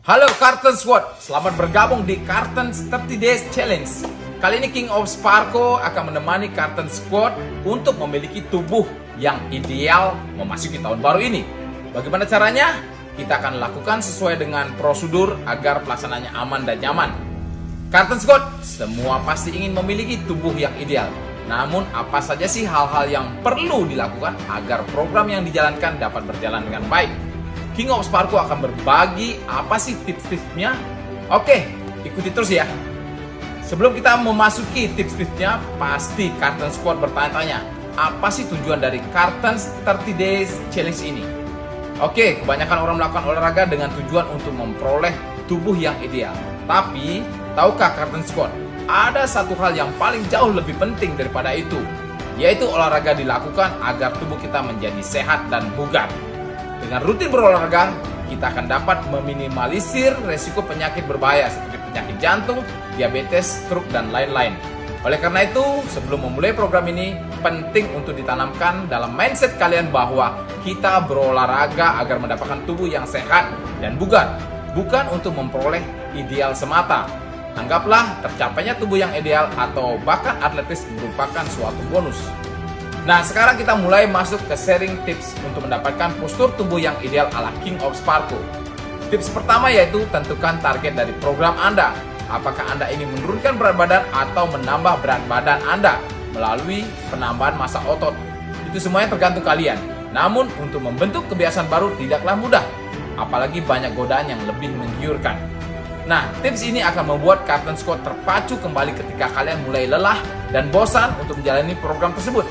Halo Carton Squad, selamat bergabung di Carton 30 Days Challenge. Kali ini King of Sparko akan menemani Carton Squad untuk memiliki tubuh yang ideal memasuki tahun baru ini. Bagaimana caranya? Kita akan lakukan sesuai dengan prosedur agar pelaksanaannya aman dan nyaman. Carton Squad, semua pasti ingin memiliki tubuh yang ideal. Namun apa saja sih hal-hal yang perlu dilakukan agar program yang dijalankan dapat berjalan dengan baik? King of Sparko akan berbagi apa sih tips-tipsnya. Oke, ikuti terus ya. Sebelum kita memasuki tips-tipsnya, pasti Carton Squad bertanya-tanya, apa sih tujuan dari Carton 30 Days Challenge ini? Oke, kebanyakan orang melakukan olahraga dengan tujuan untuk memperoleh tubuh yang ideal. Tapi, tahukah Carton Squad, ada satu hal yang paling jauh lebih penting daripada itu, yaitu olahraga dilakukan agar tubuh kita menjadi sehat dan bugar. Dengan rutin berolahraga, kita akan dapat meminimalisir resiko penyakit berbahaya seperti penyakit jantung, diabetes, stroke, dan lain-lain. Oleh karena itu, sebelum memulai program ini, penting untuk ditanamkan dalam mindset kalian bahwa kita berolahraga agar mendapatkan tubuh yang sehat dan bugar, bukan untuk memperoleh ideal semata. Anggaplah tercapainya tubuh yang ideal atau bahkan atletis merupakan suatu bonus. Nah, sekarang kita mulai masuk ke sharing tips untuk mendapatkan postur tubuh yang ideal ala King of Sparko. Tips pertama yaitu tentukan target dari program Anda. Apakah Anda ingin menurunkan berat badan atau menambah berat badan Anda melalui penambahan massa otot? Itu semuanya tergantung kalian. Namun, untuk membentuk kebiasaan baru tidaklah mudah, apalagi banyak godaan yang lebih menggiurkan. Nah, tips ini akan membuat Carton Squad terpacu kembali ketika kalian mulai lelah dan bosan untuk menjalani program tersebut.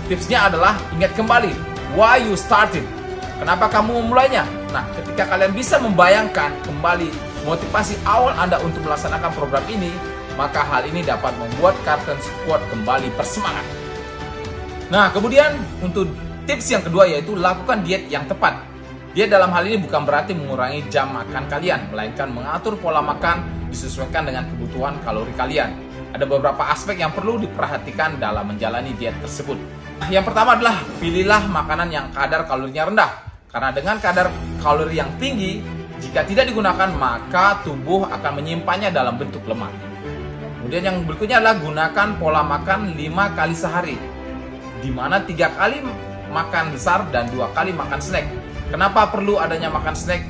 Tipsnya adalah ingat kembali, why you started? Kenapa kamu memulainya? Nah, ketika kalian bisa membayangkan kembali motivasi awal Anda untuk melaksanakan program ini, maka hal ini dapat membuat Carton Squad kembali bersemangat. Nah, kemudian untuk tips yang kedua yaitu lakukan diet yang tepat. Diet dalam hal ini bukan berarti mengurangi jam makan kalian, melainkan mengatur pola makan disesuaikan dengan kebutuhan kalori kalian. Ada beberapa aspek yang perlu diperhatikan dalam menjalani diet tersebut. Yang pertama adalah pilihlah makanan yang kadar kalorinya rendah. Karena dengan kadar kalori yang tinggi, jika tidak digunakan maka tubuh akan menyimpannya dalam bentuk lemak. Kemudian yang berikutnya adalah gunakan pola makan 5 kali sehari, di mana 3 kali makan besar dan 2 kali makan snack. Kenapa perlu adanya makan snack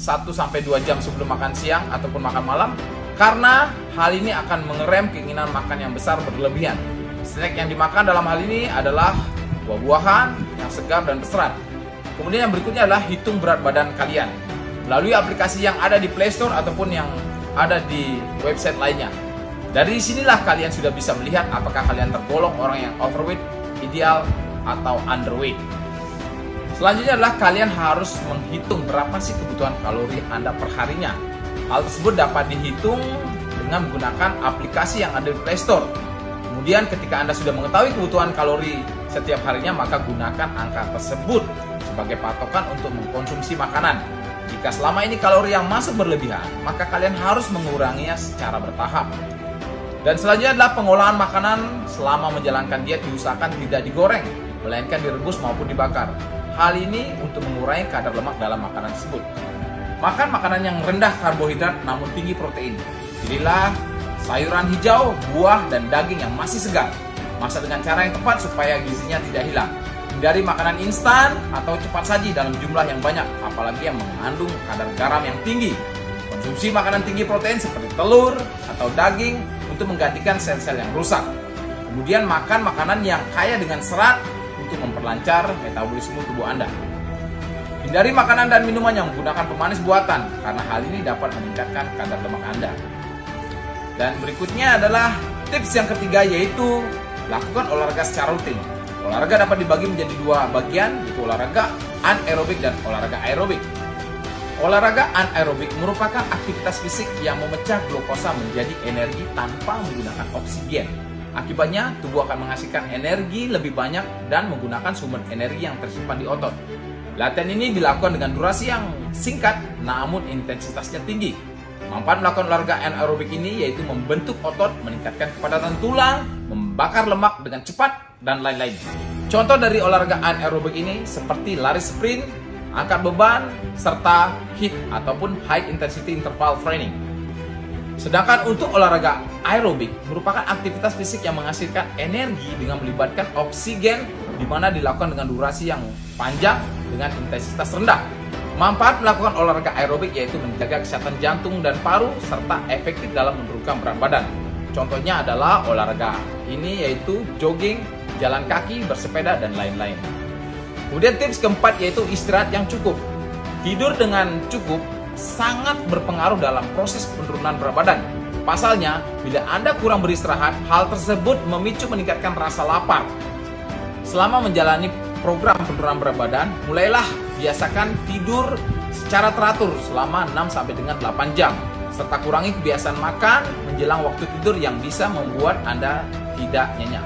1-2 jam sebelum makan siang ataupun makan malam? Karena hal ini akan mengerem keinginan makan yang besar berlebihan. Snack yang dimakan dalam hal ini adalah buah-buahan yang segar dan berserat. Kemudian yang berikutnya adalah hitung berat badan kalian melalui aplikasi yang ada di Play Store ataupun yang ada di website lainnya. Dari sinilah kalian sudah bisa melihat apakah kalian tergolong orang yang overweight, ideal, atau underweight. Selanjutnya adalah kalian harus menghitung berapa sih kebutuhan kalori Anda per harinya. Hal tersebut dapat dihitung dengan menggunakan aplikasi yang ada di Play Store. Kemudian ketika Anda sudah mengetahui kebutuhan kalori setiap harinya, maka gunakan angka tersebut sebagai patokan untuk mengkonsumsi makanan. Jika selama ini kalori yang masuk berlebihan, maka kalian harus menguranginya secara bertahap. Dan selanjutnya adalah pengolahan makanan selama menjalankan diet diusahakan tidak digoreng, melainkan direbus maupun dibakar. Hal ini untuk mengurangi kadar lemak dalam makanan tersebut. Makan makanan yang rendah karbohidrat namun tinggi protein. Pilihlah sayuran hijau, buah, dan daging yang masih segar. Masak dengan cara yang tepat supaya gizinya tidak hilang. Hindari makanan instan atau cepat saji dalam jumlah yang banyak, apalagi yang mengandung kadar garam yang tinggi. Konsumsi makanan tinggi protein seperti telur atau daging untuk menggantikan sel-sel yang rusak. Kemudian makan makanan yang kaya dengan serat untuk memperlancar metabolisme tubuh Anda. Hindari makanan dan minuman yang menggunakan pemanis buatan, karena hal ini dapat meningkatkan kadar lemak Anda. Dan berikutnya adalah tips yang ketiga yaitu lakukan olahraga secara rutin. Olahraga dapat dibagi menjadi 2 bagian, yaitu olahraga anaerobik dan olahraga aerobik. Olahraga anaerobik merupakan aktivitas fisik yang memecah glukosa menjadi energi tanpa menggunakan oksigen. Akibatnya, tubuh akan menghasilkan energi lebih banyak dan menggunakan sumber energi yang tersimpan di otot. Latihan ini dilakukan dengan durasi yang singkat, namun intensitasnya tinggi. Manfaat melakukan olahraga anaerobik ini yaitu membentuk otot, meningkatkan kepadatan tulang, membakar lemak dengan cepat, dan lain-lain. Contoh dari olahraga anaerobik ini seperti lari sprint, angkat beban, serta HIIT ataupun High Intensity Interval Training. Sedangkan untuk olahraga aerobik merupakan aktivitas fisik yang menghasilkan energi dengan melibatkan oksigen, di mana dilakukan dengan durasi yang panjang dengan intensitas rendah. Manfaat melakukan olahraga aerobik yaitu menjaga kesehatan jantung dan paru serta efektif dalam menurunkan berat badan. Contohnya adalah olahraga ini yaitu jogging, jalan kaki, bersepeda, dan lain-lain. Kemudian tips keempat yaitu istirahat yang cukup. Tidur dengan cukup sangat berpengaruh dalam proses penurunan berat badan. Pasalnya, bila Anda kurang beristirahat, hal tersebut memicu meningkatkan rasa lapar. Selama menjalani program penurunan berat badan, mulailah biasakan tidur secara teratur selama 6 sampai dengan 8 jam. Serta kurangi kebiasaan makan menjelang waktu tidur yang bisa membuat Anda tidak nyenyak.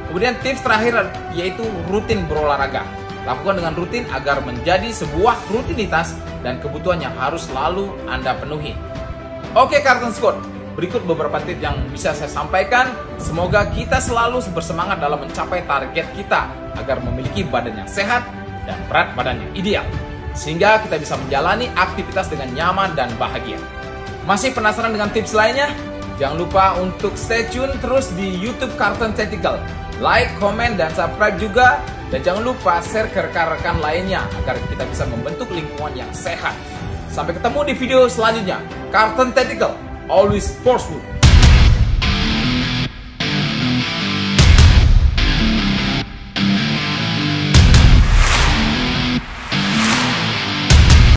Kemudian tips terakhir yaitu rutin berolahraga. Lakukan dengan rutin agar menjadi sebuah rutinitas dan kebutuhan yang harus selalu Anda penuhi. Oke Carlton Squad, berikut beberapa tips yang bisa saya sampaikan. Semoga kita selalu bersemangat dalam mencapai target kita agar memiliki badan yang sehat dan berat badan yang ideal, sehingga kita bisa menjalani aktivitas dengan nyaman dan bahagia. Masih penasaran dengan tips lainnya? Jangan lupa untuk stay tune terus di YouTube Carlton Tactical. Like, komen, dan subscribe juga. Dan jangan lupa share ke rekan-rekan lainnya agar kita bisa membentuk lingkungan yang sehat. Sampai ketemu di video selanjutnya. Carlton Tactical, always forceful.